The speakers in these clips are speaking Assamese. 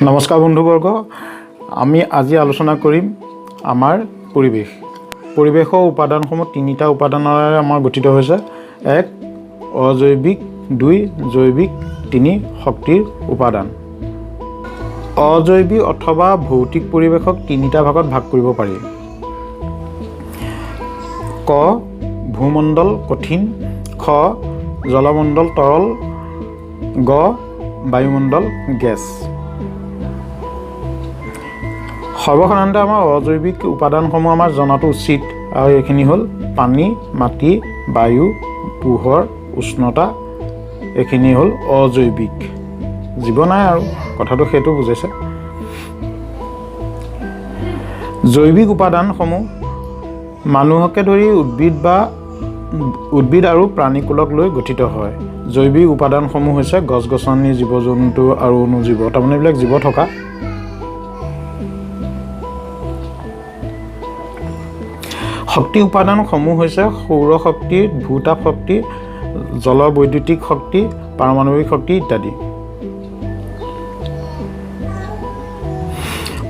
নমস্কাৰ বন্ধুবৰ্গ, আমি আজি আলোচনা কৰিম আমাৰ পৰিৱেশ। পৰিৱেশৰ উপাদানসমূহ তিনিটা উপাদানেৰে আমাৰ গঠিত হৈছে। 1 অজৈৱিক, 2 জৈৱিক, 3 শক্তিৰ উপাদান। অজৈৱিক অথবা ভৌতিক পৰিৱেশক তিনিটা ভাগত ভাগ কৰিব পাৰি। ক ভূমণ্ডল কঠিন, খ জলমণ্ডল তৰল, গ বায়ুমণ্ডল গেছ। সৰ্বসাধাৰণতে আমাৰ অজৈৱিক উপাদানসমূহ আমাৰ জনাটো উচিত, আৰু এইখিনি হ'ল পানী, মাটি, বায়ু, পোহৰ, উষ্ণতা। এইখিনি হ'ল অজৈৱিক। জীৱ নাই আৰু কথাটো সেইটো বুজাইছে। জৈৱিক উপাদানসমূহ মানুহকে ধৰি উদ্ভিদ আৰু প্ৰাণীকুলক লৈ গঠিত হয়। জৈৱিক উপাদানসমূহ হৈছে গছ গছনি, জীৱ জন্তু আৰু অনুজীৱ, তাৰমানে এইবিলাক জীৱ থকা। শক্তি উপাদানসমূহ হৈছে সৌৰ শক্তি, ভূতাপ শক্তি, জলবৈদ্যুতিক শক্তি, পাৰমাণৱিক শক্তি ইত্যাদি।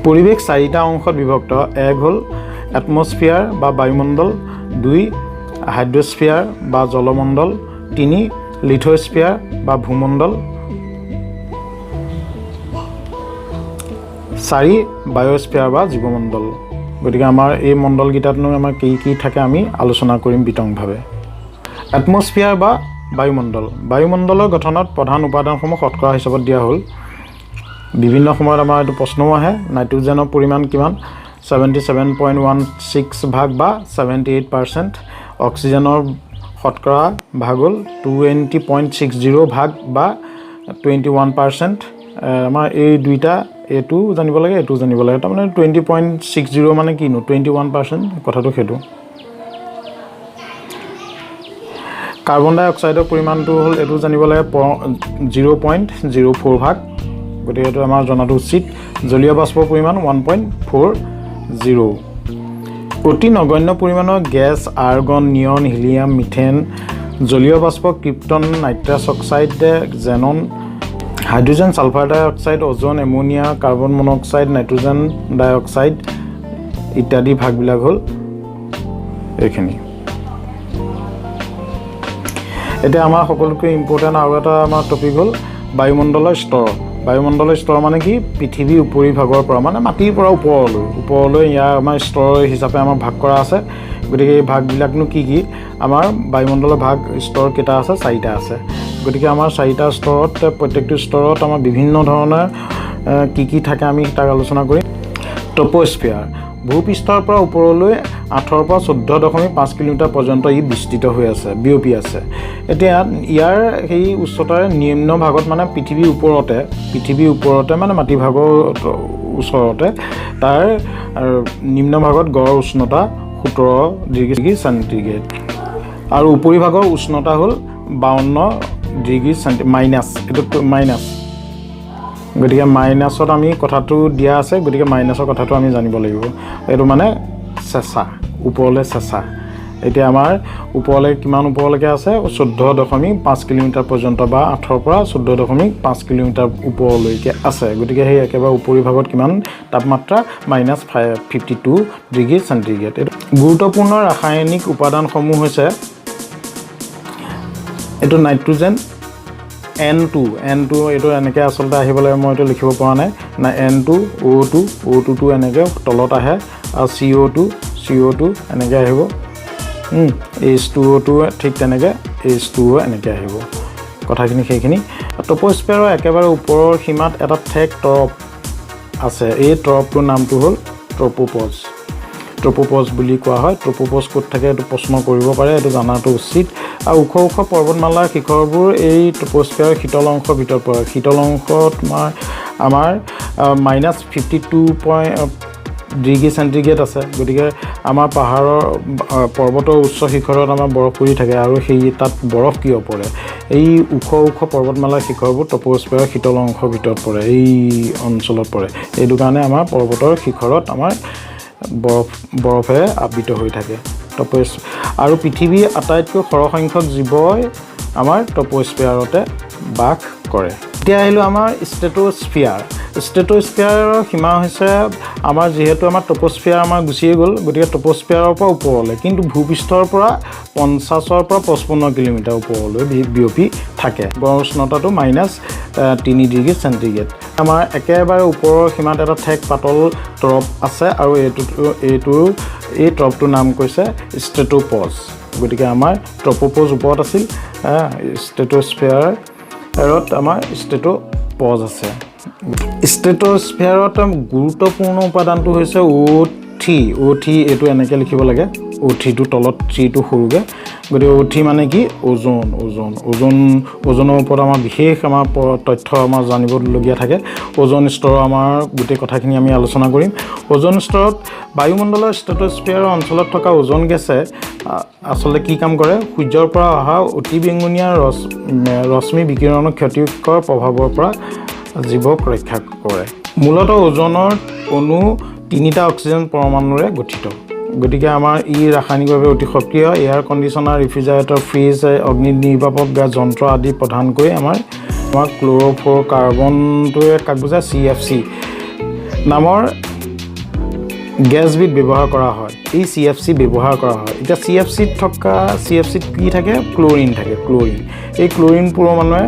পৰিৱেশ 4টা অংশত বিভক্ত। 1 হ'ল এটমস্ফিয়াৰ বা বায়ুমণ্ডল, 2 হাইড্ৰস্ফিয়াৰ বা জলমণ্ডল, 3 লিথোস্ফিয়াৰ বা ভূমণ্ডল, 4 বায়ুস্ফিয়াৰ বা জীৱমণ্ডল। গতিকে আমাৰ এই মণ্ডলকেইটাতনো আমাৰ কি থাকে আমি আলোচনা কৰিম বিতংভাৱে। এটমস্ফিয়াৰ বা বায়ুমণ্ডল। বায়ুমণ্ডলৰ গঠনত প্ৰধান উপাদানসমূহ শতকৰা হিচাপত দিয়া হ'ল। বিভিন্ন সময়ত আমাৰ এইটো প্ৰশ্নও আহে, নাইট্ৰজেনৰ পৰিমাণ কিমান? 77.16 ভাগ বা 78%। অক্সিজেনৰ শতকৰা ভাগ হ'ল 20.60 ভাগ বা 21%। আমাৰ এই দুইটা, এইটো জানিব লাগে, এইটো জানিব লাগে। তাৰমানে 20.60 মানে কিনো, 21%, কথাটো সেইটো। কাৰ্বন ডাই অক্সাইডৰ পৰিমাণটো হ'ল, এইটো জানিব লাগে 0.04 ভাগ, গতিকে এইটো আমাৰ জনাটো উচিত। জলীয় বাষ্পৰ পৰিমাণ 1.40। অতি নগণ্য পৰিমাণৰ gas argon, neon, helium, methane, জলীয় বাষ্প krypton, nitrous oxide, xenon, hydrogen, sulphur dioxide, ozone, ammonia, carbon monoxide, nitrogen dioxide ইত্যাদি ভাগবিলাক হ'ল এইখিনি। এতিয়া আমাৰ সকলোতকৈ ইম্পৰ্টেণ্ট আৰু এটা আমাৰ টপিক হ'ল বায়ুমণ্ডলৰ স্তৰ। বায়ুমণ্ডলৰ স্তৰ মানে কি? পৃথিৱীৰ উপৰিভাগৰ পৰা, মানে মাটিৰ পৰা ওপৰলৈ ইয়াৰ আমাৰ স্তৰ হিচাপে আমাৰ ভাগ কৰা আছে। গতিকে এই ভাগবিলাকনো কি? আমাৰ বায়ুমণ্ডলৰ স্তৰ কেইটা আছে? 4টা আছে। গতিকে আমাৰ 4টা স্তৰত, প্ৰত্যেকটো স্তৰত আমাৰ বিভিন্ন ধৰণৰ কি থাকে আমি তাক আলোচনা কৰিম। ট্ৰপ'স্ফিয়াৰ, ভূপৃষ্ঠৰ পৰা ওপৰলৈ 8ৰ পৰা 14.5 কিলোমিটাৰ পৰ্যন্ত ই বিস্তৃত হৈ আছে, বিয়পি আছে। এতিয়া ইয়াৰ সেই উচ্চতাৰ নিম্ন ভাগত, মানে পৃথিৱীৰ ওপৰতে মানে মাটিভাগৰ ওচৰতে, তাৰ নিম্ন ভাগত গড় উষ্ণতা 17 ডিগ্ৰী চেণ্টিগ্ৰেড, আৰু উপৰিভাগৰ উষ্ণতা হ'ল 52 ডিগ্ৰী মাইনাছ। এইটো মাইনাছ, গতিকে মাইনাছত আমি কথাটো দিয়া আছে, গতিকে মাইনাছৰ কথাটো আমি জানিব লাগিব। এইটো মানে চেঁচা, ওপৰলৈ চেঁচা। এতিয়া আমাৰ ওপৰলৈ কিমান ওপৰলৈকে আছে? 14.5 কিলোমিটাৰ পৰ্যন্ত, বা 8ৰ পৰা 14.5 কিলোমিটাৰ ওপৰলৈকে আছে। গতিকে সেই একেবাৰে উপৰিভাগত কিমান তাপমাত্ৰা? -52 ডিগ্ৰী চেণ্টিগ্ৰেড। এইটো গুৰুত্বপূৰ্ণ ৰাসায়নিক উপাদানসমূহ হৈছে, এইটো নাইট্ৰজেন, N2 এইটো এনেকৈ আচলতে আহিব লাগে, মই এইটো লিখিব পৰা নাই। N2, O2 এনেকৈ তলত আহে, আৰু CO2 এনেকৈ আহিব। H2O2 ঠিক তেনেকৈ H2O এনেকৈ আহিব। কথাখিনি সেইখিনি। ট্ৰপ'স্ফিয়াৰৰ একেবাৰে ওপৰৰ সীমাত এটা ঠেক তৰপ আছে। এই তৰপটোৰ নামটো হ'ল ট্ৰপোপজ বুলি কোৱা হয়। ট্ৰপোপজ ক'ত থাকে এইটো প্ৰশ্ন কৰিব পাৰে, এইটো জনাটো উচিত। আৰু ওখ পৰ্বতমালাৰ শিখৰবোৰ এই ট্ৰপোস্ফিয়াৰৰ শীতল অংশৰ ভিতৰত পৰে। শীতল অংশত আমাৰ -52 ডিগ্ৰী চেণ্টিগ্ৰেড আছে। গতিকে আমাৰ পৰ্বতৰ উচ্চ শিখৰত আমাৰ বৰফ পৰি থাকে, আৰু তাত বৰফ কিয় পৰে? এই ওখ পৰ্বতমালাৰ শিখৰবোৰ ট্ৰপোস্ফিয়াৰৰ শীতল অংশৰ ভিতৰত পৰে, এই অঞ্চলত পৰে। এইটো কাৰণে আমাৰ পৰ্বতৰ শিখৰত আমাৰ বৰফেৰে আবৃত হৈ থাকে। আৰু পৃথিৱীৰ আটাইতকৈ সৰহসংখ্যক জীৱই আমাৰ ট্ৰপোস্ফিয়াৰতে বাস কৰে। এতিয়া আহিলোঁ আমাৰ ষ্টেট'স্ফিয়াৰ। ষ্টেট'স্ফিয়াৰৰ সীমা হৈছে আমাৰ যিহেতু আমাৰ টপ'স্ফিয়াৰ আমাৰ গুচিয়ে গ'ল, গতিকে টপ'স্ফিয়াৰৰ পৰা ওপৰলৈ, কিন্তু ভূপৃষ্ঠৰ পৰা 50-ৰ পৰা 55 কিলোমিটাৰ ওপৰলৈ বিয়পি থাকে। গড় উষ্ণতাটো -3 ডিগ্ৰী চেণ্টিগ্ৰেড। আমাৰ একেবাৰে ওপৰৰ সীমাত এটা ঠেক পাতল তৰপ আছে আৰু এই তৰপটোৰ নাম কৈছে ষ্ট্ৰেটোপজ। গতিকে আমাৰ ট্ৰপোপজ ওপৰত আছিল, ষ্টেট'স্ফিয়াৰত আমাৰ ষ্ট্ৰেটোপজ আছে। ষ্টেট'স্ফিয়াৰত গুৰুত্বপূৰ্ণ উপাদানটো হৈছে O3। এইটো এনেকৈ লিখিব লাগে, O3টো তলত 3টো সৰুকৈ। গতিকে O3 মানে কি? ওজনৰ ওপৰত আমাৰ বিশেষ তথ্য আমাৰ জানিবলগীয়া থাকে। ওজন স্তৰৰ আমাৰ গোটেই কথাখিনি আমি আলোচনা কৰিম। ওজন স্তৰত বায়ুমণ্ডলৰ ষ্টেট'স্ফিয়াৰ অঞ্চলত থকা ওজন গেছে আচলতে কি কাম কৰে? সূৰ্যৰ পৰা অহা অতি বেঙুনীয়া ৰশ্মি বিকিৰণৰ ক্ষতিকৰ প্ৰভাৱৰ পৰা জীৱক ৰক্ষা কৰে। মূলতঃ ওজনৰ অণু 3টা অক্সিজেন পৰমাণুৰে গঠিত। গতিকে আমাৰ ৰাসায়নিকভাৱে অতি সক্ৰিয়। এয়াৰ কণ্ডিশ্যনাৰ, ৰেফ্ৰিজাৰেটৰ, ফ্ৰিজ, অগ্নি নিৰ্বাপক যন্ত্ৰ আদি প্ৰধানকৈ আমাৰ ক্ল'ৰ'ফ্ল'ৰ কাৰ্বনটোৱে কাক বুজায়? CFC নামৰ গেছবিধ ব্যৱহাৰ কৰা হয়। এই CFC ব্যৱহাৰ কৰা হয়। এতিয়া CFCত কি থাকে? ক্ল'ৰিন থাকে। এই ক্ল'ৰিন পৰমাণুৱে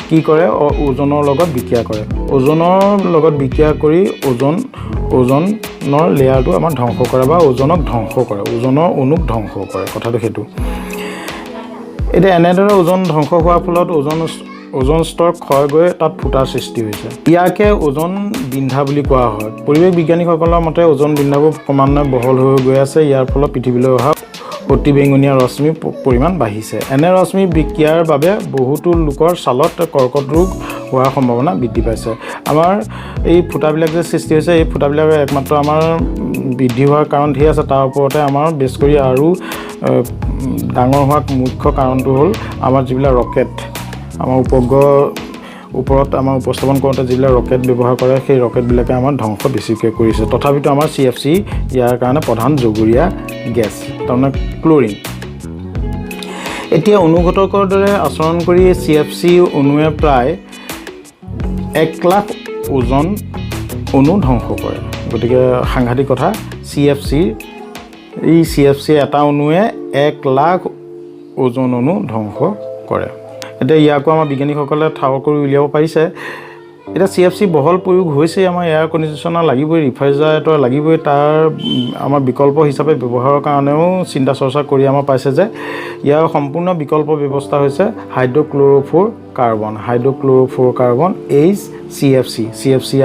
কি কৰে? ওজনৰ লগত বিক্ৰিয়া কৰে। ওজনৰ লগত বিক্ৰিয়া কৰি ওজনৰ লেয়াৰটো আমাৰ ধ্বংস কৰে বা ওজনক ধ্বংস কৰে, ওজনৰ অণুক ধ্বংস কৰে। কথাটো সেইটো। এতিয়া এনেদৰে ওজন ধ্বংস হোৱাৰ ফলত ওজন স্তৰ ক্ষয় গৈ তাত ফুটাৰ সৃষ্টি হৈছে। ইয়াকে ওজন বিন্ধা বুলি কোৱা হয়। পৰিৱেশ বিজ্ঞানীসকলৰ মতে ওজন বিন্ধাবোৰ ক্ৰমান্বয়ে বহল হৈ গৈ আছে। ইয়াৰ ফলত পৃথিৱীলৈ অহা অতি বেঙুনীয়া ৰশ্মিৰ পৰিমাণ বাঢ়িছে। এনে ৰশ্মি বিক্ৰিয়াৰ বাবে বহুতো লোকৰ ছালত কৰ্কট ৰোগ হোৱাৰ সম্ভাৱনা বৃদ্ধি পাইছে। আমাৰ এই ফুটাবিলাক যে সৃষ্টি হৈছে, এই ফুটাবিলাক একমাত্ৰ আমাৰ বৃদ্ধি হোৱাৰ কাৰণ ধেৰ আছে। তাৰ ওপৰতে আমাৰ বেছ কৰি আৰু ডাঙৰ হোৱাৰ মুখ্য কাৰণটো হ'ল আমাৰ যিবিলাক ৰকেট, আমাৰ উপগ্ৰহৰ ওপৰত আমাৰ উপস্থাপন কৰোঁতে যিবিলাক ৰকেট ব্যৱহাৰ কৰে, সেই ৰকেটবিলাকে আমাৰ ধ্বংস বেছিকৈ কৰিছে। তথাপিতো আমাৰ CFC ইয়াৰ কাৰণে প্ৰধান জগৰীয়া গেছ, তাৰমানে ক্ল'ৰিন। এতিয়া অনুঘটকৰ দৰে আচৰণ কৰি CFC অণুৱে প্ৰায় 1 লাখ ওজন অণু ধ্বংস কৰে। গতিকে সাংঘাতিক কথা। CFC এটা অণুৱে 1 লাখ ওজন অণু ধ্বংস কৰে। এতিয়া ইয়াকো আমাৰ বিজ্ঞানীসকলে ঠাৱৰ কৰি উলিয়াব পাৰিছে। এতিয়া CFC বহল প্ৰয়োগ হৈছে। আমাৰ এয়াৰ কণ্ডিশ্যনাৰ লাগিবই, ৰেফ্ৰিজাৰেটৰ লাগিবই। তাৰ আমাৰ বিকল্প হিচাপে ব্যৱহাৰৰ কাৰণেও চিন্তা চৰ্চা কৰি আমাৰ পাইছে যে ইয়াৰ সম্পূৰ্ণ বিকল্প ব্যৱস্থা হৈছে হাইড্ৰ'ক্ল'ৰ'ফ্ল'ৰ কাৰ্বন HCFC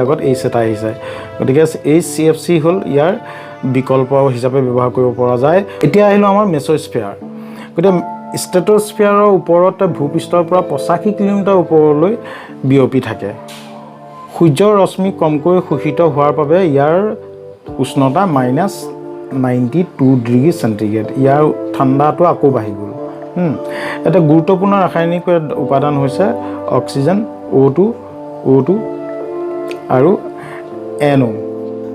আগত H এটা আহিছে। গতিকে HCFC হ'ল ইয়াৰ বিকল্প হিচাপে ব্যৱহাৰ কৰিব পৰা যায়। এতিয়া আহিলোঁ আমাৰ মেছ'স্ফিয়াৰ। গতিকে ষ্টেট'স্ফিয়াৰৰ ওপৰত ভূপৃষ্ঠৰ পৰা 85 কিলোমিটাৰ ওপৰলৈ বিয়পি থাকে। সূৰ্যৰ ৰশ্মি কমকৈ শোষিত হোৱাৰ বাবে ইয়াৰ উষ্ণতা -92 ডিগ্ৰী চেণ্টিগ্ৰেড। ইয়াৰ ঠাণ্ডাটো আকৌ বাঢ়ি গ'ল। এটা গুৰুত্বপূৰ্ণ ৰাসায়নিক উপাদান হৈছে অক্সিজেন, O2 আৰু NO,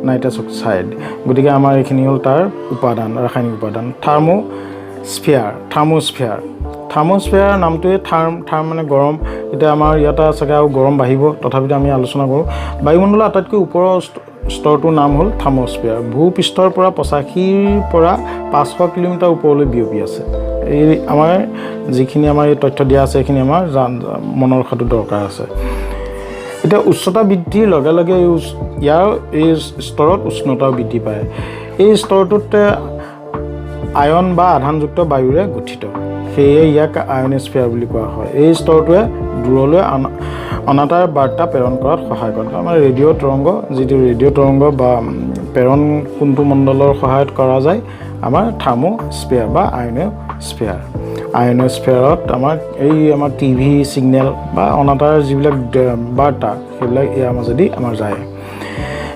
নাইট্ৰাছ অক্সাইড। গতিকে আমাৰ এইখিনি হ'ল তাৰ উপাদান, ৰাসায়নিক উপাদান। থাৰ্মোস্ফিয়াৰ নামটোৱে থাৰ্ম মানে গৰম। এতিয়া আমাৰ ইয়াতে চাগে আৰু গৰম বাঢ়িব, তথাপিতো আমি আলোচনা কৰোঁ। বায়ুমণ্ডলৰ আটাইতকৈ ওপৰৰ স্তৰটোৰ নাম হ'ল থাৰ্মোস্ফিয়াৰ। ভূপৃষ্ঠৰ পৰা 85ৰ পৰা 500 কিলোমিটাৰ ওপৰলৈ বিয়পি আছে। এই আমাৰ যিখিনি আমাৰ এই তথ্য দিয়া আছে, এইখিনি আমাৰ মনত ৰখাটো দৰকাৰ আছে। এতিয়া উচ্চতা বৃদ্ধিৰ লগে লগে এই স্তৰত উষ্ণতাও বৃদ্ধি পায়। এই স্তৰটোত আয়ন বা আধানযুক্ত বায়ুৰে গঠিত, সেয়ে ইয়াক আয়নস্ফিয়াৰ বুলি কোৱা হয়। এই স্তৰটোৱে দূৰলৈ অনাতাঁৰ বাৰ্তা প্ৰেৰণ কৰাত সহায় কৰে। আমাৰ ৰেডিঅ' তৰংগ বা প্ৰেৰণ কোনটো মণ্ডলৰ সহায়ত কৰা যায়? আমাৰ থাৰ্মোস্ফিয়াৰ বা আয়নস্ফিয়াৰত আমাৰ টিভি ছিগনেল বা অনাতাঁৰ যিবিলাক বাৰ্তা, সেইবিলাক ইয়াৰ মাজেদি আমাৰ যায়।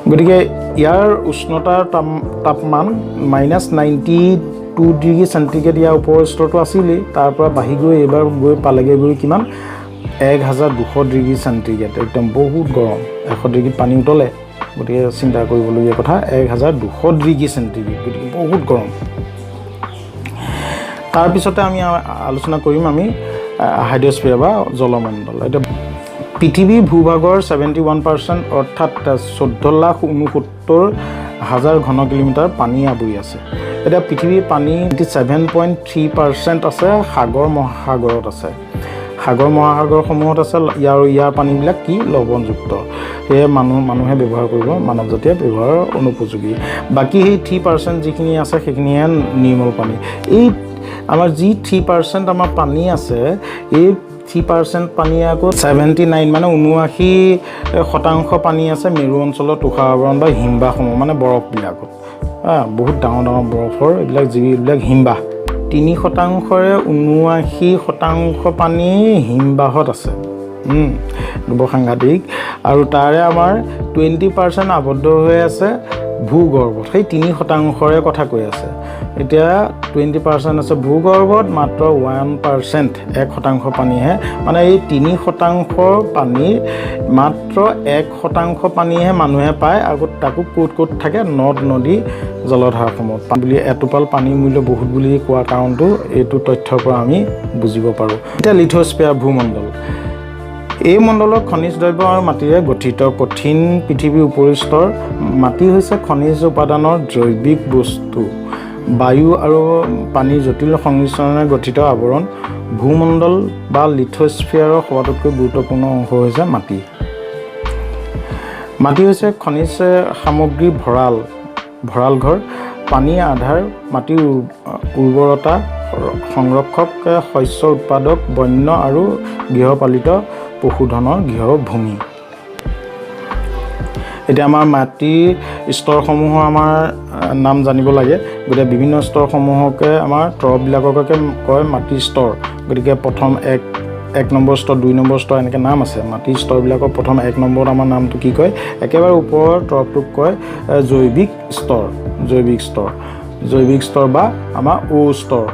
গতিকে ইয়াৰ উষ্ণতাৰ তাপমান -92 ডিগ্ৰী চেণ্টিগ্ৰেড ইয়াৰ ওপৰৰ স্তৰটো আছিলেই। তাৰ পৰা বাঢ়ি গৈ এইবাৰ পালেগৈ কিমান? 1200 ডিগ্ৰী চেণ্টিগ্ৰেড। একদম বহুত গৰম। 100 ডিগ্ৰীত পানী উতলে। গতিকে চিন্তা কৰিবলগীয়া কথা, 1200 ডিগ্ৰী চেণ্টিগ্ৰেড। গতিকে বহুত গৰম। তাৰপিছতে আমি আলোচনা কৰিম আমি হাইড্ৰস্ফিয়াৰ বা জলমণ্ডল। এতিয়া পৃথিৱীৰ ভূভাগৰ 71% অৰ্থাৎ 14,69,000 ঘন কিলোমিটাৰ পানী আৱৰি আছে। এতিয়া পৃথিৱীৰ পানী 7.3% আছে সাগৰ মহাসাগৰত আছে। সাগৰ মহাসাগৰসমূহত আছে ইয়াৰ পানীবিলাক কি লৱণযুক্ত, সেয়ে মানুহে ব্যৱহাৰ কৰিব, মানৱ জাতিয়ে ব্যৱহাৰৰ অনুপযোগী। বাকী সেই 3% যিখিনি আছে সেইখিনিহে নিৰ্মল পানী। এই আমাৰ যি 3% আমাৰ পানী আছে, এই 3% পানী আকৌ 79 মানে 79% পানী আছে মেৰু অঞ্চলৰ তুষাৰাৱৰণ বা হিমবাহসমূহ মানে বৰফবিলাকত। বহুত ডাঙৰ ডাঙৰ বৰফৰ এইবিলাক যিবিলাক হিমবাহ। 3%ৰে 79% পানী হিমবাহত আছে। বৰ সাংঘাতিক। আৰু তাৰে আমাৰ 20% আবদ্ধ হৈ আছে ভূগৰ্ভত। সেই 3%ৰে কথা কৈ আছে। এতিয়া 20% আছে ভূগৰ্ভত, মাত্ৰ 1% 1% পানীহে, মানে এই 3% পানীৰ মাত্ৰ 1% পানীহে মানুহে পায়। আৰু তাকো ক'ত থাকে নদ নদী জলধাৰসমূহত বুলি এটোপাল পানীৰ মূল্য বহুত বুলি কোৱা কাৰণটো এইটো তথ্যৰ পৰা আমি বুজিব পাৰোঁ। এতিয়া লিথোস্ফিয়াৰ ভূমণ্ডল। এই মণ্ডলৰ খনিজ দ্ৰব্য আৰু মাটিৰে গঠিত কঠিন পৃথিৱীৰ উপৰিস্তৰ। মাটি হৈছে খনিজ উপাদানৰ জৈৱিক বস্তু, বায়ু আৰু পানীৰ জটিল সংমিশ্ৰণেৰে গঠিত আৱৰণ। ভূমণ্ডল বা লিথোস্ফিয়াৰৰ সবাতোতকৈ গুৰুত্বপূৰ্ণ অংশ হৈছে মাটি। মাটি হৈছে খনিজ সামগ্ৰীৰ ভঁৰালঘৰ, পানীৰ আধাৰ, মাটিৰ উৰ্বৰতা সংৰক্ষক, শস্য উৎপাদক, বন্য আৰু গৃহপালিত পশুধনৰ গৃহভূমি। এতিয়া আমাৰ মাটিৰ স্তৰসমূহৰ আমাৰ নাম জানিব লাগে। গতিকে বিভিন্ন স্তৰসমূহকে আমাৰ তৰফবিলাককে কয় মাটিৰ স্তৰ। গতিকে প্ৰথম 1 নম্বৰ স্তৰ, 2 নম্বৰ স্তৰ এনেকৈ নাম আছে। মাটিৰ স্তৰবিলাকৰ প্ৰথম 1 নম্বৰত আমাৰ নামটো কি কয়, একেবাৰে ওপৰৰ তৰফটোক কয় জৈৱিক স্তৰ। জৈৱিক স্তৰ বা আমাৰ অ' স্তৰ,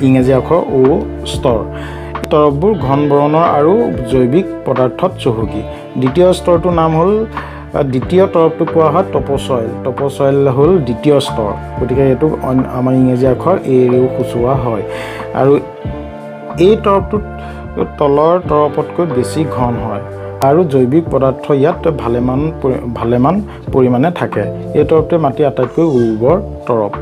ইংৰাজী আখৰ অ' স্তৰ। তৰফবোৰ ঘন বৰণৰ আৰু জৈৱিক পদাৰ্থত চহকী। দ্বিতীয় স্তৰটোৰ নাম হ'ল, দ্বিতীয় তৰফটোক কোৱা হয় টপ'ছইল। টপ'ছইল হ'ল দ্বিতীয় স্তৰ। গতিকে এইটোক আমাৰ ইংৰাজী আখৰ এৰেও সূচোৱা হয়। আৰু এই তৰফটোত তলৰ তৰফতকৈ বেছি ঘন হয় আৰু জৈৱিক পদাৰ্থ ইয়াত ভালেমান পৰিমাণে থাকে। এই তৰফটোৱে মাটিৰ আটাইতকৈ উৰ্বৰ তৰফ।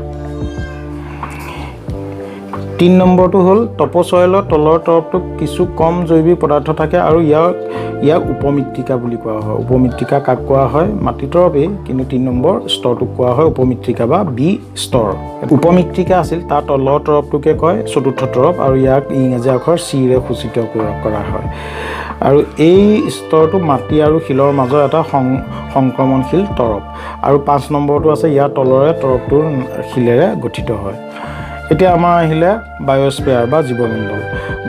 3 নম্বৰটো হ'ল টপ'ছইলৰ তলৰ তৰফটোত কিছু কম জৈৱিক পদাৰ্থ থাকে আৰু ইয়াক উপমৃত্তিকা বুলি কোৱা হয়। উপমৃত্তিকা কাক কোৱা হয়, মাটিৰ তৰফেই, কিন্তু 3 নম্বৰ স্তৰটোক কোৱা হয় উপমৃত্তিকা বা বি স্তৰ। উপমৃত্তিকা আছিল, তাৰ তলৰ তৰফটোকে কয় চতুৰ্থ তৰফ আৰু ইয়াক ইংৰাজী আখৰ চিৰে সূচিত কৰা হয়। আৰু এই স্তৰটো মাটি আৰু শিলৰ মাজৰ এটা সংক্ৰমণশীল তৰফ। আৰু 5 নম্বৰটো আছে ইয়াৰ তলৰে তৰফটোৰ শিলেৰে গঠিত হয়। এতিয়া আমাৰ আহিলে বায়'স্ফিয়াৰ বা জীৱমণ্ডল।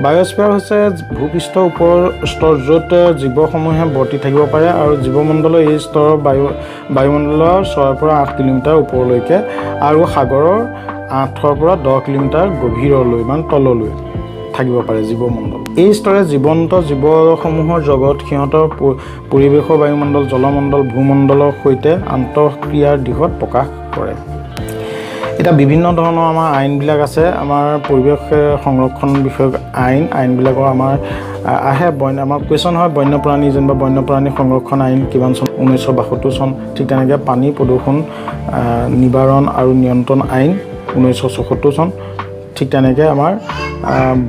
বায়'স্ফিয়াৰ হৈছে ভূপৃষ্ঠৰ ওপৰৰ স্তৰ য'ত জীৱসমূহে বৰ্তি থাকিব পাৰে। আৰু জীৱমণ্ডলৰ এই স্তৰৰ বায়ুমণ্ডলৰ 6 পৰা 8 কিলোমিটাৰ ওপৰলৈকে আৰু সাগৰৰ 8 পৰা 10 কিলোমিটাৰ গভীৰলৈ মানে তললৈ থাকিব পাৰে জীৱমণ্ডল। এই স্তৰে জীৱন্ত জীৱসমূহৰ জগত, সিহঁতৰ পৰিৱেশৰ বায়ুমণ্ডল, জলমণ্ডল, ভূমণ্ডলৰ সৈতে আন্তঃক্ৰিয়াৰ দিশত প্ৰকাশ কৰে। এতিয়া বিভিন্ন ধৰণৰ আমাৰ আইনবিলাক আছে। আমাৰ পৰিৱেশ সংৰক্ষণ বিষয়ক আইনবিলাকৰ আমাৰ আহে আমাৰ কুৱেশ্যন হয় বন্যপ্ৰাণী, যেনিবা বন্যপ্ৰাণী সংৰক্ষণ আইন কিমান চন, 1972 চন। ঠিক তেনেকৈ পানী প্ৰদূষণ নিবাৰণ আৰু নিয়ন্ত্ৰণ আইন 1974 চন। ঠিক তেনেকৈ আমাৰ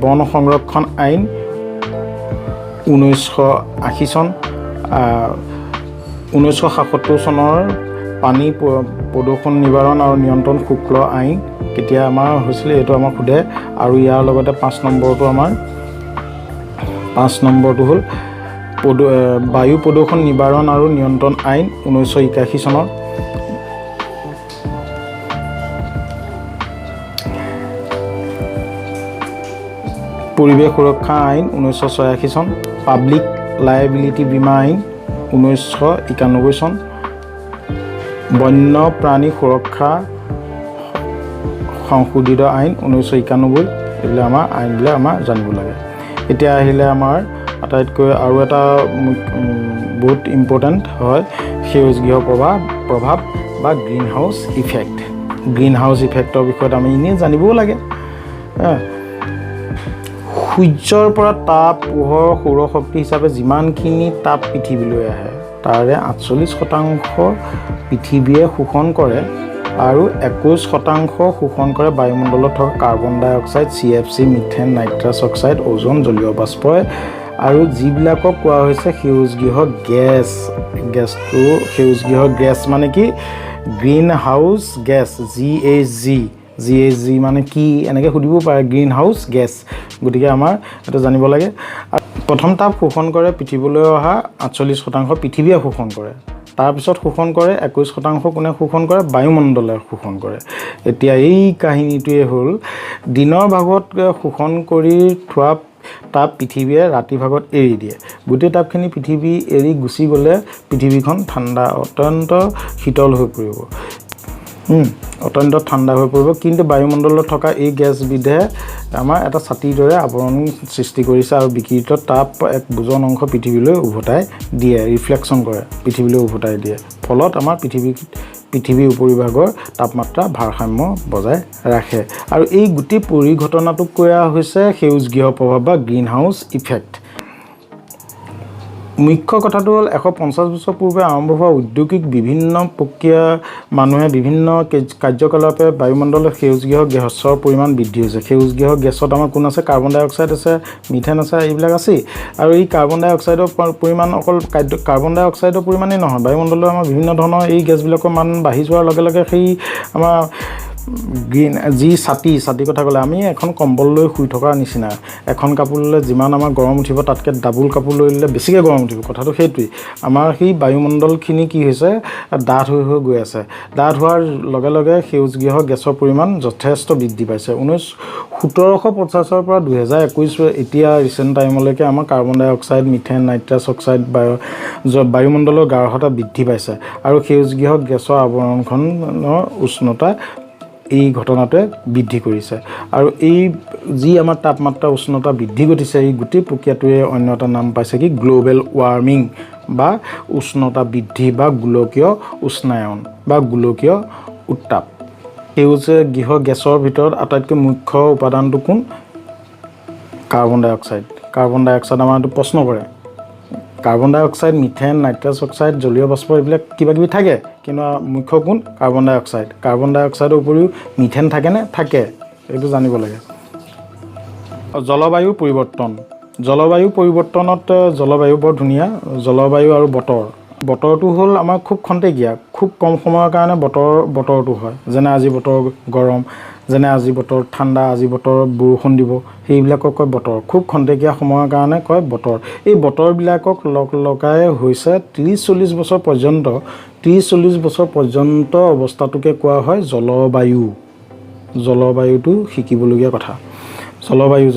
বন সংৰক্ষণ আইন 1980 চন। 1977 চনৰ পানী প্ৰদূষণ নিবাৰণ আৰু নিয়ন্ত্ৰণ শুক্ল আইন কেতিয়া আমাৰ হৈছিলে এইটো আমাক সোধে। আৰু ইয়াৰ লগতে 5 নম্বৰটো হ'ল বায়ু প্ৰদূষণ নিবাৰণ আৰু নিয়ন্ত্ৰণ আইন 1981 চনৰ। পৰিৱেশ সুৰক্ষা আইন 1986 চন। পাব্লিক লায়েবিলিটি বীমা আইন 1991 চন। বন্য প্ৰাণী সুৰক্ষা সংশোধিত আইন 1991। এইবিলাক আমাৰ আইনবিলাক আমাৰ জানিব লাগে। এতিয়া আহিলে আমাৰ আটাইতকৈ আৰু এটা বহুত ইম্পৰ্টেণ্ট হয় সেউজগৃহ প্ৰভাৱ বা greenhouse effect. Greenhouse ইফেক্টৰ বিষয়ত আমি এনেই জানিবও লাগে। সূৰ্যৰ পৰা তাপ পোহৰ সৌৰশক্তি হিচাপে যিমানখিনি তাপ পৃথিৱীলৈ আহে তাৰে 48% পৃথিৱীয়ে শোষণ কৰে আৰু 21% শোষণ কৰে বায়ুমণ্ডলত থকা কাৰ্বন ডাই অক্সাইড, CFC, methane, nitrous oxide, ozone, জলীয় বাষ্পই আৰু যিবিলাকক কোৱা হৈছে সেউজগৃহ গেছ। গেছটো সেউজগৃহ গেছ মানে কি? গ্ৰীণ হাউচ গেছ, GHG মানে কি এনেকৈ সুধিব পাৰে, গ্ৰীণ হাউচ গেছ। গতিকে আমাৰ এইটো জানিব লাগে। প্ৰথম তাপ শোষণ কৰে পৃথিৱীলৈ অহা 48% পৃথিৱীয়ে শোষণ কৰে। তাৰপিছত শোষণ কৰে 21% কোনে শোষণ কৰে? বায়ুমণ্ডলে শোষণ কৰে। এতিয়া এই কাহিনীটোৱে হ'ল দিনৰ ভাগত শোষণ কৰি থোৱা তাপ পৃথিৱীয়ে ৰাতিৰ ভাগত এৰি দিয়ে। গোটেই তাপখিনি পৃথিৱী এৰি গুচি গ'লে পৃথিৱীখন ঠাণ্ডা অত্যন্ত শীতল হৈ পৰিব, অত্যন্ত ঠাণ্ডা হৈ পৰিব। কিন্তু বায়ুমণ্ডলত থকা এই গেছবিধে আমাৰ এটা ছাতিৰ দৰে আৱৰণ সৃষ্টি কৰিছে আৰু বিকিৰিত তাপ এক বুজন অংশ পৃথিৱীলৈ উভতাই দিয়ে, ৰিফ্লেকশ্যন কৰে, পৃথিৱীলৈ উভতাই দিয়ে। ফলত আমাৰ পৃথিৱীৰ উপৰিভাগৰ তাপমাত্ৰা ভাৰসাম্য বজাই ৰাখে। আৰু এই গোটেই পৰিঘটনাটোক কোৱা হৈছে সেউজগৃহ প্ৰভাৱ বা গ্ৰীণ হাউচ ইফেক্ট। মুখ্য কথাটো হ'ল 150 বছৰ পূৰ্বে আৰম্ভ হোৱা ঔদ্যোগিক বিভিন্ন প্ৰক্ৰিয়া মানুহে বিভিন্ন কাৰ্যকলাপে বায়ুমণ্ডলত সেউজগৃহ গেছৰ পৰিমাণ বৃদ্ধি হৈছে। সেউজগৃহ গেছত আমাৰ কোন আছে? কাৰ্বন ডাই অক্সাইড আছে, মিথেন আছে, এইবিলাক আছেই। আৰু এই কাৰ্বন ডাই অক্সাইডৰ পৰিমাণ অকল কাৰ্বন ডাই অক্সাইডৰ পৰিমাণেই নহয়, বায়ুমণ্ডলত আমাৰ বিভিন্ন ধৰণৰ এই গেছবিলাকৰ মান বাঢ়ি যোৱাৰ লগে লগে সেই আমাৰ গ্ৰীণ যি ছাতি কথা ক'লে, আমি এখন কম্বল লৈ শুই থকাৰ নিচিনা। এখন কাপোৰ ল'লে যিমান আমাৰ গৰম উঠিব তাতকৈ ডাবুল কাপোৰ লৈ ল'লে বেছিকৈ গৰম উঠিব। কথাটো সেইটোৱেই। আমাৰ সেই বায়ুমণ্ডলখিনি কি হৈছে? ডাঠ হৈ গৈ আছে। ডাঠ হোৱাৰ লগে লগে সেউজগৃহ গেছৰ পৰিমাণ যথেষ্ট বৃদ্ধি পাইছে। 1750 পৰা 2021 এতিয়া ৰিচেণ্ট টাইমলৈকে আমাৰ কাৰ্বন ডাই অক্সাইড, মিথেন, নাইট্ৰাছ অক্সাইড বায়ুমণ্ডলৰ গাঢ়তা বৃদ্ধি পাইছে আৰু সেউজগৃহ গেছৰ আৱৰণখনৰ উষ্ণতা এই ঘটনাটোৱে বৃদ্ধি কৰিছে। আৰু এই যি আমাৰ তাপমাত্ৰা উষ্ণতা বৃদ্ধি ঘটিছে, এই গোটেই প্ৰক্ৰিয়াটোৱে অন্য এটা নাম পাইছে কি? গ্ল'বেল ৱাৰ্মিং বা উষ্ণতা বৃদ্ধি বা গোলকীয় উষ্ণায়ন বা গোলকীয় উত্তাপ। সেউজগৃহ গেছৰ ভিতৰত আটাইতকৈ মুখ্য উপাদানটো কোন? কাৰ্বন ডাই অক্সাইড। কাৰ্বন ডাই অক্সাইড আমাৰতো প্ৰশ্ন কৰে। কাৰ্বন ডাই অক্সাইড, মিথেন, নাইট্ৰাছ অক্সাইড, জলীয় বাষ্প এইবিলাক কিবাকিবি থাকে, কিন্তু মুখ্য কোন? কাৰ্বন ডাই অক্সাইড। কাৰ্বন ডাই অক্সাইডৰ উপৰিও মিথেন থাকেনে? থাকে। এইটো জানিব লাগে। জলবায়ু পৰিৱৰ্তন। জলবায়ু পৰিৱৰ্তনত জলবায়ু বৰ ধুনীয়া। জলবায়ু আৰু বতৰটো হ'ল আমাৰ খুব খন্তেকীয়া, খুব কম সময়ৰ কাৰণে বতৰটো হয়। যেনে আজি বতৰ গৰম, যেনে আজি বতৰ ঠাণ্ডা, আজি বতৰ বৰষুণ দিব, সেইবিলাকক কয় বতৰ। খুব খন্তেকীয়া সময়ৰ কাৰণে কয় বতৰ। এই বতৰবিলাকক লগাই হৈছে 30-40 বছৰ পৰ্যন্ত 30-40 বছৰ পৰ্যন্ত অৱস্থাটোকে কোৱা হয় জলবায়ু। জলবায়ুটো শিকিবলগীয়া কথা। জলবায়ু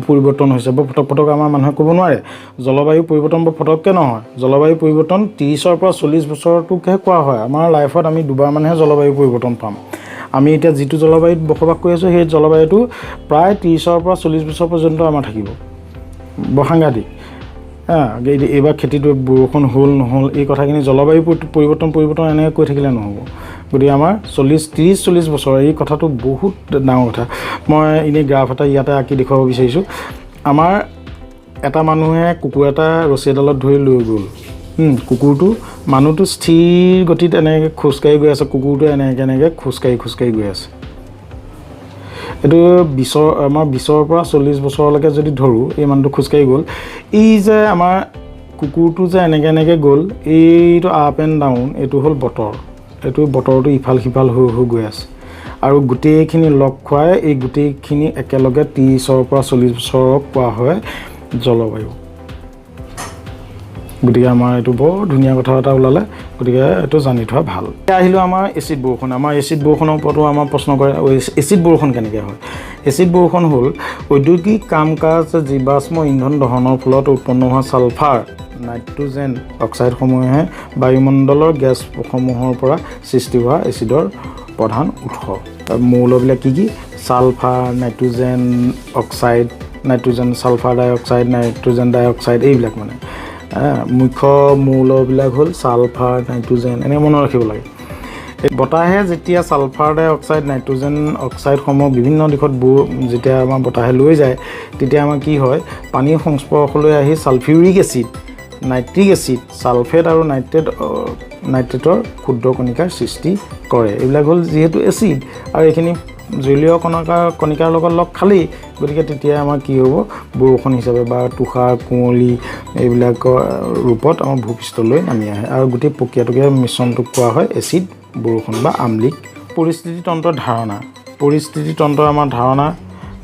পৰিৱৰ্তন হৈছে বৰ ফটক আমাৰ মানুহে ক'ব নোৱাৰে। জলবায়ু পৰিৱৰ্তন বৰ ফটককৈ নহয়। জলবায়ু পৰিৱৰ্তন 30 পৰা 40 বছৰটোকহে কোৱা হয়। আমাৰ লাইফত আমি দুবাৰমানহে জলবায়ু পৰিৱৰ্তন পাম। আমি এতিয়া যিটো জলবায়ুত বসবাস কৰি আছোঁ, সেই জলবায়ুটো প্ৰায় 30 পৰা 40 বছৰ পৰ্যন্ত আমাৰ থাকিব। বৰ সাংঘাতিক। এইবাৰ খেতিটো বৰষুণ হ'ল নহ'ল, এই কথাখিনি জলবায়ু পৰিৱৰ্তন এনেকৈ কৈ থাকিলে নহ'ব। গতিকে আমাৰ 30-40 বছৰ এই কথাটো বহুত ডাঙৰ কথা। মই এনেই গ্ৰাফ এটা ইয়াতে আঁকি দেখুৱাব বিচাৰিছোঁ। আমাৰ এটা মানুহে কুকুৰ এটা ৰছী এডালত ধৰি লৈ গ'ল। কুকুৰটো মানুহটো স্থিৰ গতিত এনেকৈ খোজকাঢ়ি গৈ আছে, কুকুৰটো এনেকৈ খোজকাঢ়ি গৈ আছে। এইটো আমাৰ 20 পৰা 40 বছৰলৈকে যদি ধৰোঁ, এই মানুহটো খোজকাঢ়ি গ'ল। এই যে আমাৰ কুকুৰটো যে এনেকৈ গ'ল, এইটো আপ এণ্ড ডাউন, এইটো হ'ল বতৰ। এইটো বতৰটো ইফাল সিফাল হৈ গৈ আছে আৰু গোটেইখিনি লগ খুৱাই এই গোটেইখিনি একেলগে 30 পৰা 40 বছৰক কোৱা হয় জলবায়ু। গতিকে আমাৰ এইটো বৰ ধুনীয়া কথা এটা ওলালে, গতিকে এইটো জানি থোৱা ভাল। এতিয়া আহিলোঁ আমাৰ এচিড বৰষুণ। আমাৰ এচিড বৰষুণৰ ওপৰতো আমাৰ প্ৰশ্ন কৰে, এচিড বৰষুণ কেনেকৈ হয়? এচিড বৰষুণ হ'ল ঔদ্যোগিক কাম কাজ, জীৱাশ্ম ইন্ধন দহনৰ ফলত উৎপন্ন হোৱা ছালফাৰ, নাইট্ৰজেন অক্সাইডসমূহে বায়ুমণ্ডলৰ গেছসমূহৰ পৰা সৃষ্টি হোৱা এচিডৰ প্ৰধান উৎস। মৌলবিলাক কি? ছালফাৰ, নাইট্ৰজেন অক্সাইড, ছালফাৰ ডাই অক্সাইড, নাইট্ৰজেন ডাই অক্সাইড, এইবিলাক মানে মুখ্য মৌলবিলাক হ'ল ছালফাৰ, নাইট্ৰজেন, এনেকৈ মনত ৰাখিব লাগে। বতাহে যেতিয়া ছালফাৰ ডাই অক্সাইড নাইট্ৰজেন অক্সাইডসমূহ বিভিন্ন দিশত যেতিয়া আমাৰ বতাহে লৈ যায় তেতিয়া আমাৰ কি হয় পানীৰ সংস্পৰ্শলৈ আহি sulphuric acid nitric acid sulphate আৰু নাইট্ৰেটৰ ক্ষুদ্ৰ কণিকাৰ সৃষ্টি কৰে এইবিলাক হ'ল যিহেতু এচিড আৰু এইখিনি জলীয় কণিকাৰ লগত লগ খালেই গতিকে তেতিয়া আমাৰ কি হ'ব বৰষুণ হিচাপে বা তুষাৰ কুঁৱলী এইবিলাকৰ ৰূপত আমাৰ ভূপৃষ্ঠলৈ নামি আহে আৰু গোটেই প্ৰক্ৰিয়াটোকে মিশ্ৰণটোক কোৱা হয় এচিড বৰষুণ বা আমলিক পৰিস্থিতিতন্ত্ৰৰ আমাৰ ধাৰণা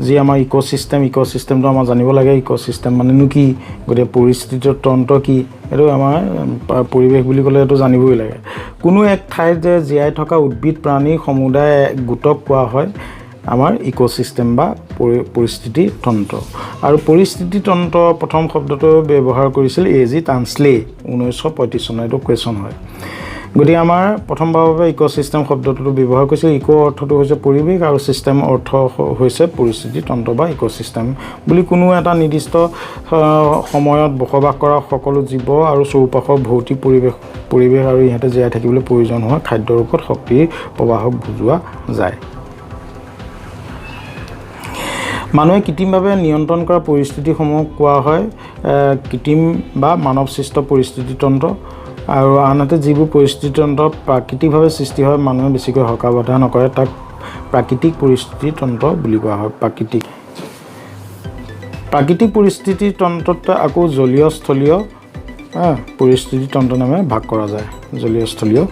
যি আমাৰ ইক'চিষ্টেমটো আমাৰ জানিব লাগে ইক'চিষ্টেম মানেনো কি গতিকে পৰিস্থিতিতন্ত্ৰ কি এইটো আমাৰ পৰিৱেশ বুলি ক'লে এইটো জানিবই লাগে কোনো এক ঠাইত যে জীয়াই থকা উদ্ভিদ প্ৰাণী সমুদায় গোটক কোৱা হয় আমাৰ ইক'চিষ্টেম বা পৰিস্থিতিতন্ত্ৰ আৰু পৰিস্থিতিতন্ত্ৰ প্ৰথম শব্দটো ব্যৱহাৰ কৰিছিল A.G. টানছলে 1935 চনত এইটো কুৱেশ্যন হয় গতিকে আমাৰ প্ৰথমবাৰৰ বাবে ইক'চিষ্টেম শব্দটো ব্যৱহাৰ কৰিছিল ইক' অৰ্থটো হৈছে পৰিৱেশ আৰু চিষ্টেম অৰ্থ হৈছে পৰিস্থিতিতন্ত্ৰ বা ইক'চিষ্টেম বুলি কোনো এটা নিৰ্দিষ্ট সময়ত বসবাস কৰা সকলো জীৱ আৰু চৌপাশৰ ভৌতিক পৰিৱেশ আৰু ইহঁতে জীয়াই থাকিবলৈ প্ৰয়োজন হোৱা খাদ্যৰ ওপৰত শক্তিৰ প্ৰবাহক বুজোৱা যায় মানুহে কৃত্ৰিমভাৱে নিয়ন্ত্ৰণ কৰা পৰিস্থিতিসমূহক কোৱা হয় কৃত্ৰিম বা মানৱসৃষ্ট পৰিস্থিতিতন্ত্ৰ আৰু আনহাতে যিবোৰ পৰিস্থিতিতন্ত্ৰ প্ৰাকৃতিকভাৱে সৃষ্টি হয় মানুহে বেছিকৈ হকা বাধা নকৰে তাক প্ৰাকৃতিক পৰিস্থিতিতন্ত্ৰ বুলি কোৱা হয় প্ৰাকৃতিক পৰিস্থিতিতন্ত্ৰত আকৌ জলীয় স্থলীয় পৰিস্থিতিতন্ত্ৰ নামে ভাগ কৰা যায় জলীয় স্থলীয়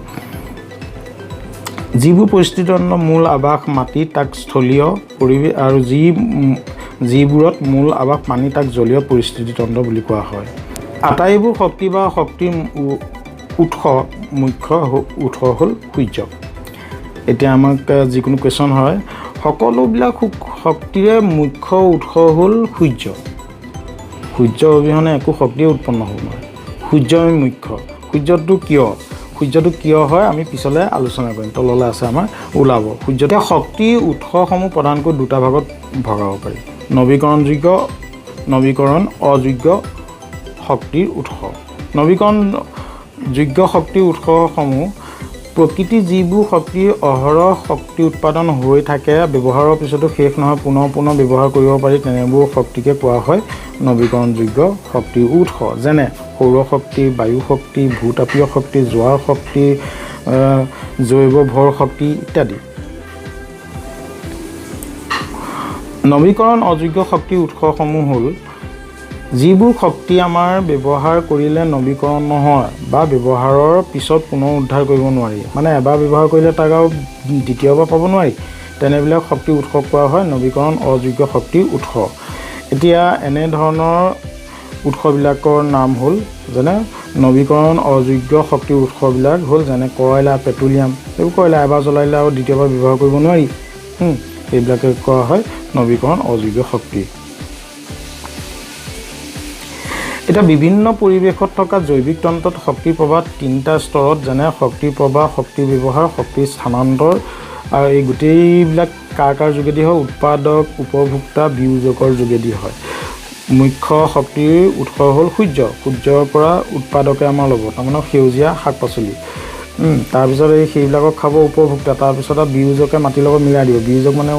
যিবোৰ পৰিস্থিতিতন্ত্ৰৰ মূল আৱাস মাটি তাক স্থলীয় পৰিৱেশ আৰু যিবোৰত মূল আৱাস পানী তাক জলীয় পৰিস্থিতিতন্ত্ৰ বুলি কোৱা হয় আটাইবোৰ শক্তি বা শক্তিৰ মুখ্য উৎস হ'ল সূৰ্য এতিয়া আমাক যিকোনো কুৱেশ্যন হয় সকলোবিলাক শক্তিৰে মুখ্য উৎস হ'ল সূৰ্য অবিহনে একো শক্তিয়ে উৎপন্ন হ'ব নোৱাৰে সূৰ্যই মুখ্য সূৰ্যটো কিয় হয় আমি পিছলৈ আলোচনা কৰিম তললৈ আছে আমাৰ ওলাব সূৰ্যতে শক্তিৰ উৎসসমূহ প্ৰধানকৈ দুটা ভাগত ভগাব পাৰি নৱীকৰণ অযোগ্য শক্তিৰ উৎস নৱীকৰণযোগ্য শক্তিৰ উৎসসমূহ প্ৰকৃতিৰ যিবোৰ শক্তি অহৰহ শক্তি উৎপাদন হৈ থাকে ব্যৱহাৰৰ পিছতো শেষ নহয় পুনৰ ব্যৱহাৰ কৰিব পাৰি তেনেবোৰ শক্তিকে কোৱা হয় নৱীকৰণযোগ্য শক্তিৰ উৎস যেনে সৌৰশক্তি বায়ু শক্তি ভূতাপীয় শক্তি জোৱাৰ শক্তি জৈৱ ভৰ শক্তি ইত্যাদি নৱীকৰণ অযোগ্য শক্তিৰ উৎসসমূহ হ'ল যিবোৰ শক্তি আমাৰ ব্যৱহাৰ কৰিলে নৱীকৰণ নহয় বা ব্যৱহাৰৰ পিছত পুনৰ উদ্ধাৰ কৰিব নোৱাৰি মানে এবাৰ ব্যৱহাৰ কৰিলে তাক আৰু দ্বিতীয়বাৰ পাব নোৱাৰি তেনেবিলাক শক্তিৰ উৎস কোৱা হয় নৱীকৰণ অযোগ্য শক্তিৰ উৎস এতিয়া এনেধৰণৰ উৎসবিলাকৰ নাম হ'ল যেনে নৱীকৰণ অযোগ্য শক্তিৰ উৎসবিলাক হ'ল যেনে কয়লা পেট্ৰলিয়াম এইবোৰ কয়লা এবাৰ জ্বলাইলে আৰু দ্বিতীয়বাৰ ব্যৱহাৰ কৰিব নোৱাৰি এইবিলাকে কোৱা হয় নৱীকৰণ অযোগ্য শক্তি এটা বিভিন্ন পৰিৱেশত থকা জৈৱিক তন্ত্ৰত শক্তিৰ প্ৰবাহ তিনিটা স্তৰত যেনে শক্তিৰ প্ৰবাহ শক্তিৰ ব্যৱহাৰ শক্তিৰ স্থানান্তৰ আৰু এই গোটেইবিলাক কাৰ যোগেদি হয় উৎপাদক উপভোক্তা বিয়োজকৰ যোগেদি হয় মুখ্য শক্তিৰ উৎস হ'ল সূৰ্যৰ পৰা উৎপাদকে আমাৰ ল'ব তাৰমানে সেউজীয়া শাক পাচলি তাৰপিছত সেইবিলাকক খাব উপভোক্তা তাৰপিছত আৰু বিয়োজকে মাটিৰ লগত মিলাই দিব বিয়োজক মানে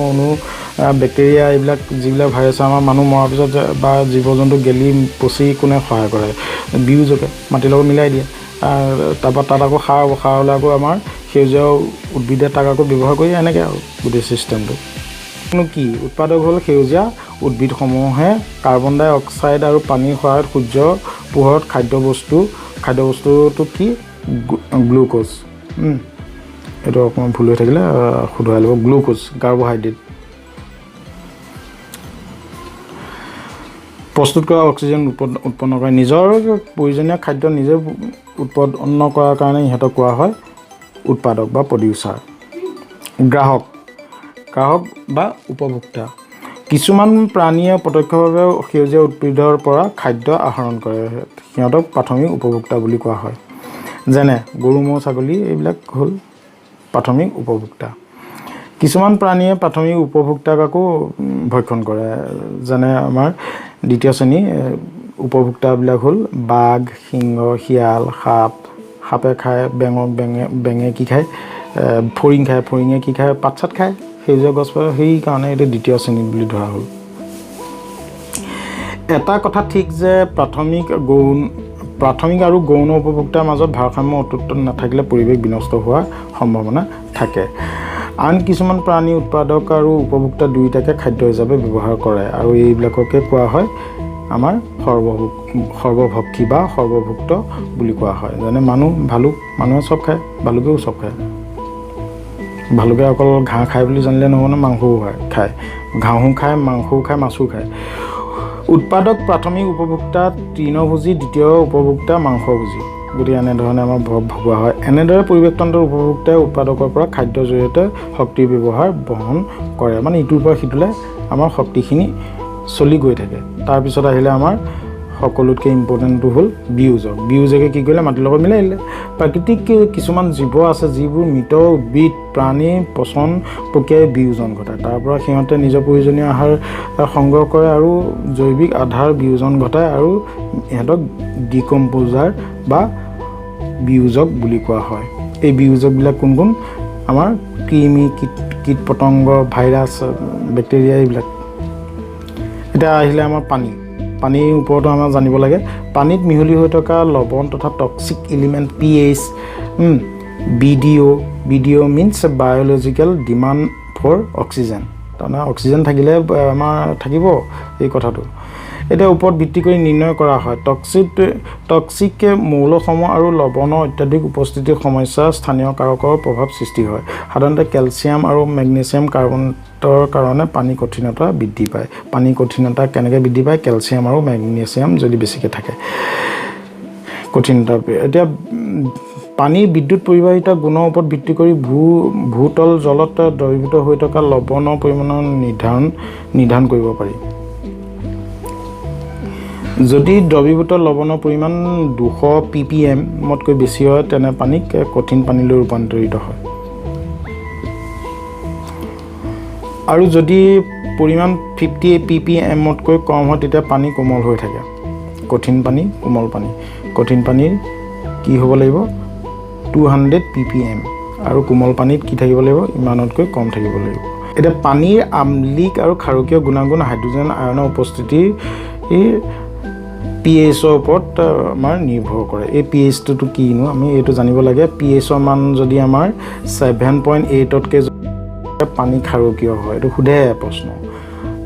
বেক্টেৰিয়া এইবিলাক যিবিলাক ভাইৰাছ আমাৰ মানুহ মৰাৰ পিছত বা জীৱ জন্তু গেলি পচি কোনে সহায় কৰে বিয়োজকে মাটিৰ লগত মিলাই দিয়ে তাৰপৰা তাত আকৌ সাৰ হ'লে আকৌ আমাৰ সেউজীয়া উদ্ভিদে তাক আকৌ ব্যৱহাৰ কৰি এনেকৈ আৰু গোটেই ছিষ্টেমটো কি উৎপাদক হ'ল সেউজীয়া উদ্ভিদসমূহে কাৰ্বন ডাই অক্সাইড আৰু পানীৰ সহায়ত সূৰ্যৰ পোহৰত খাদ্যবস্তুটো কি গ্লুক'জ এইটো অকণমান ভুল হৈ থাকিলে শুধৰাই ল'ব গ্লুক'জ কাৰ্বহাইড্ৰেট প্ৰস্তুত কৰা অক্সিজেন উৎপন্ন কৰে নিজৰ প্ৰয়োজনীয় খাদ্য নিজে উৎপন্ন কৰাৰ কাৰণে ইহঁতক কোৱা হয় উৎপাদক বা প্ৰডিউচাৰ গ্ৰাহক বা উপভোক্তা কিছুমান প্ৰাণীয়ে প্ৰত্যক্ষভাৱে সেউজীয়া উদ্ভিদৰ পৰা খাদ্য আহৰণ কৰে সিহঁতক প্ৰাথমিক উপভোক্তা বুলি কোৱা হয় যেনে গৰু ম'হ ছাগলী এইবিলাক হ'ল প্ৰাথমিক উপভোক্তা কিছুমান প্ৰাণীয়ে প্ৰাথমিক উপভোক্তাক আকৌ ভক্ষণ কৰে যেনে আমাৰ দ্বিতীয় শ্ৰেণী উপভোক্তাবিলাক হ'ল বাঘ সিংহ শিয়াল সাপে খায় বেঙে কি খায় ফৰিং খায়, ফৰিঙে কি খায়, পাত চাত খায়, সেউজীয়া গছ সেইকাৰণে এইটো দ্বিতীয় শ্ৰেণীত বুলি ধৰা হ'ল। এটা কথা ঠিক যে প্ৰাথমিক আৰু গৌণ উপভোক্তাৰ মাজত ভাৰসাম্য অটুট নাথাকিলে পৰিৱেশ বিনষ্ট হোৱাৰ সম্ভাৱনা থাকে। আন কিছুমান প্ৰাণী উৎপাদক আৰু উপভোক্তা দুয়োটাকে খাদ্য হিচাপে ব্যৱহাৰ কৰে আৰু এইবিলাককে কোৱা হয় আমাৰ সৰ্বভক্ষী বা সৰ্বভুক্ত বুলি কোৱা হয়। যেনে ভালুক, মানুহে চব খায়, ভালুকেও চব খায়। ভালুকে অকল ঘাঁহ খায় বুলি জানিলে নহ'ব নহয়, মাংসও খায়, ঘাঁহো খায়, মাংসও খায়, মাছো খায়। উৎপাদক প্ৰাথমিক উপভোক্তা তৃণভোজী, দ্বিতীয় উপভোক্তা মাংসভোজী। গতিকে এনেধৰণে আমাৰ ভগোৱা হয়। এনেদৰে পৰিৱেশতন্ত্ৰৰ উপভোক্তাই উৎপাদকৰ পৰা খাদ্যৰ জৰিয়তে শক্তিৰ ব্যৱহাৰ বহন কৰে, মানে ইটোৰ পৰা সিটোলৈ আমাৰ শক্তিখিনি চলি গৈ থাকে। তাৰপিছত আহিলে আমাৰ সকলোতকৈ ইম্পৰ্টেণ্টটো হ'ল বিয়োজকে কি কৰিলে, মাটিৰ লগত মিলাই দিলে। প্ৰাকৃতিক কিছুমান জীৱ আছে যিবোৰ মৃত উদ্ভিদ প্ৰাণী পচন প্ৰক্ৰিয়াই বিয়োজন ঘটায়। তাৰ পৰা সিহঁতে নিজৰ প্ৰয়োজনীয় আহাৰ সংগ্ৰহ কৰে আৰু জৈৱিক আধাৰ বিয়োজন ঘটায় আৰু ইহঁতক ডিকম্প'জাৰ বা বিয়োজক বুলি কোৱা হয়। এই বিয়োজকবিলাক কোন আমাৰ কৃমি, কীট পতংগ, ভাইৰাছ, বেক্টেৰিয়া এইবিলাক। এতিয়া আহিলে আমাৰ পানীৰ ওপৰতো আমাৰ জানিব লাগে। পানীত মিহলি হৈ থকা লৱণ তথা toxic element pH, BDO means biological demand for oxygen. তাৰমানে অক্সিজেন থাকিলে আমাৰ থাকিব এই কথাটো। এতিয়া ওপৰত ভিত্তি কৰি নিৰ্ণয় কৰা হয়। টক্সিক মৌলসমূহ আৰু লৱণৰ অত্যাধিক উপস্থিতিৰ সমস্যা স্থানীয় কাৰকৰ প্ৰভাৱ সৃষ্টি হয়। সাধাৰণতে কেলছিয়াম আৰু মেগনেছিয়াম কাৰ্বনেটৰ কাৰণে পানী কঠিনতা বৃদ্ধি পায়। পানী কঠিনতা কেনেকৈ বৃদ্ধি পায়? কেলছিয়াম আৰু মেগনেছিয়াম যদি বেছিকৈ থাকে কঠিনতা। এতিয়া পানীৰ বিদ্যুৎ পৰিবাহিতা গুণৰ ওপৰত ভিত্তি কৰি ভূতল জলত দ্ৰৱীভূত হৈ থকা লৱণৰ পৰিমাণৰ নিৰ্ধাৰণ কৰিব পাৰি। যদি দ্ৰৱীভূত লৱণৰ পৰিমাণ 200 ppmতকৈ বেছি হয় তেনে পানীক কঠিন পানীলৈ ৰূপান্তৰিত হয়। আৰু যদি পৰিমাণ 50 ppmতকৈ কম হয় তেতিয়া পানী কোমল হৈ থাকে। কঠিন পানী, কোমল পানী। কঠিন পানীৰ কি হ'ব লাগিব? 200 ppm আৰু কোমল পানীত কি থাকিব লাগিব? ইমানতকৈ কম থাকিব লাগিব। এতিয়া পানীৰ আম্লিক আৰু ক্ষাৰকীয় গুণাগুণ হাইড্ৰজেন আয়নৰ উপস্থিতিৰ pHৰ ওপৰত আমাৰ নিৰ্ভৰ কৰে। এই pHটো কিনো আমি এইটো জানিব লাগে। pHৰ মান যদি আমাৰ 7.8তকৈ পানী ক্ষাৰকীয় হয়, এইটো সোধে প্ৰশ্ন।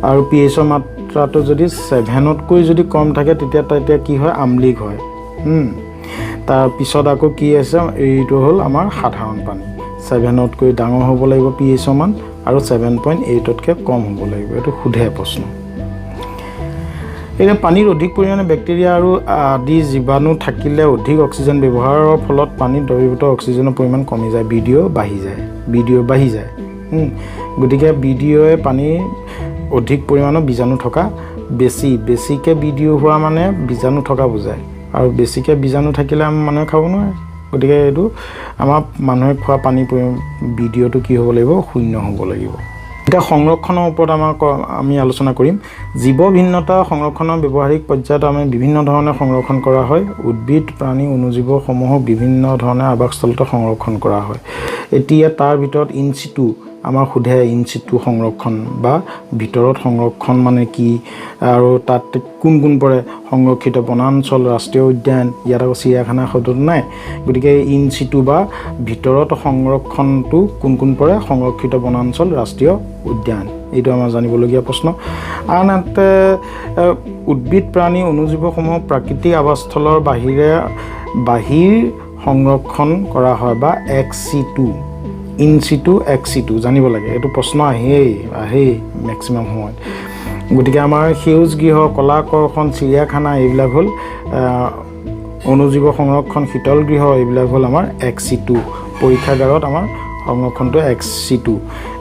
আৰু pHৰ মাত্ৰাটো যদি 7তকৈ যদি কম থাকে তেতিয়া কি হয়? আম্লিক হয়। তাৰপিছত আকৌ কি আছে? এইটো হ'ল আমাৰ সাধাৰণ পানী। 7তকৈ ডাঙৰ হ'ব লাগিব pHৰ মান আৰু 7.8তকৈ কম হ'ব লাগিব। এইটো সোধে প্ৰশ্ন। এতিয়া পানীত অধিক পৰিমাণে বেক্টেৰিয়া আৰু আদি জীৱাণু থাকিলে অধিক অক্সিজেন ব্যৱহাৰৰ ফলত পানীত দ্ৰৱীভূত অক্সিজেনৰ পৰিমাণ কমি যায়, BDO বাঢ়ি যায়। গতিকে BDOয়ে পানীৰ অধিক পৰিমাণৰ বীজাণু থকা বেছিকৈ BDO হোৱা মানে বীজাণু থকা বুজায়। আৰু বেছিকৈ বীজাণু থাকিলে আমাৰ মানুহে খাব নোৱাৰে। গতিকে এইটো আমাৰ মানুহে খোৱা পানীৰ BDOটো কি হ'ব লাগিব? 0 হ'ব লাগিব। এতিয়া সংৰক্ষণৰ ওপৰত আমি আলোচনা কৰিম। জীৱ ভিন্নতা সংৰক্ষণৰ ব্যৱহাৰিক পৰ্যায়ত আমি বিভিন্ন ধৰণে সংৰক্ষণ কৰা হয়। উদ্ভিদ, প্ৰাণী, অণুজীৱসমূহক বিভিন্ন ধৰণে আৱাসস্থলতে সংৰক্ষণ কৰা হয়। এতিয়া তাৰ ভিতৰত ইনচিটু আমাৰ সোধে, ইনচিটু সংৰক্ষণ বা ভিতৰত সংৰক্ষণ মানে কি আৰু তাত কোন পৰে? সংৰক্ষিত বনাঞ্চল, ৰাষ্ট্ৰীয় উদ্যান, ইয়াত আকৌ চিৰিয়াখানা শব্দটো নাই। গতিকে ইনচিটু বা ভিতৰত সংৰক্ষণটো কোন পৰে? সংৰক্ষিত বনাঞ্চল, ৰাষ্ট্ৰীয় উদ্যান। এইটো আমাৰ জানিবলগীয়া প্ৰশ্ন। আনহাতে উদ্ভিদ, প্ৰাণী, অণুজীৱসমূহ প্ৰাকৃতিক আৱাসস্থলৰ বাহিৰ সংৰক্ষণ কৰা হয় বা ex-situ, in-situ, ex-situ জানিব লাগে। এইটো প্ৰশ্ন আহেই মেক্সিমাম সময়ত। গতিকে আমাৰ সেউজ গৃহ, কলাকৰ্ষণ, চিৰিয়াখানা এইবিলাক হ'ল অণুজীৱ সংৰক্ষণ, শীতল গৃহ এইবিলাক হ'ল আমাৰ ex-situ। পৰীক্ষাগাৰত আমাৰ সংৰক্ষণটো ex-situ।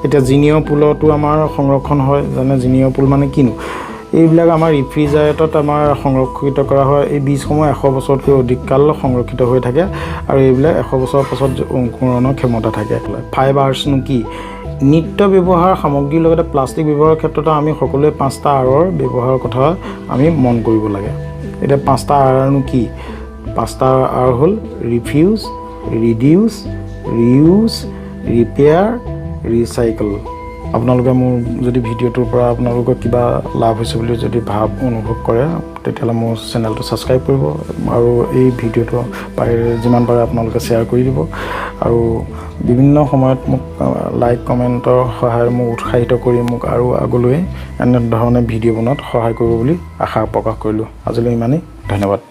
এতিয়া জিনিয় পুলতো আমাৰ সংৰক্ষণ হয়। যেনে জিনিয় পুল মানে কিনো? এইবিলাক আমাৰ ৰেফ্ৰিজাৰেটত আমাৰ সংৰক্ষিত কৰা হয়। এই বীজসমূহ 100 বছৰতকৈ অধিক কাল সংৰক্ষিত হৈ থাকে আৰু এইবিলাক 100 বছৰৰ পাছত অংকুৰণৰ ক্ষমতা থাকে। ফাইবাৰ্ছনো কি? নিত্য ব্যৱহাৰ সামগ্ৰীৰ লগতে প্লাষ্টিক ব্যৱহাৰৰ ক্ষেত্ৰত আমি সকলোৱে 5টা Rৰ ব্যৱহাৰৰ কথা আমি মন কৰিব লাগে। এতিয়া 5টা Rনো কি? 5টা R হ'ল refuse, reduce, reuse, repair recycle. আপোনালোকে মোৰ যদি ভিডিঅ'টোৰ পৰা আপোনালোকৰ কিবা লাভ হৈছে বুলি যদি অনুভৱ কৰে তেতিয়াহ'লে মোৰ চেনেলটো ছাবস্ক্ৰাইব কৰিব আৰু এই ভিডিঅ'টো যিমান পাৰে আপোনালোকে শ্বেয়াৰ কৰি দিব আৰু বিভিন্ন সময়ত মোক লাইক কমেণ্টৰ সহায়েৰে মোক উৎসাহিত কৰি মোক আৰু আগলৈ এনেধৰণে ভিডিঅ' বনোৱাত সহায় কৰিব বুলি আশা প্ৰকাশ কৰিলোঁ। আজিলৈ ইমানেই, ধন্যবাদ।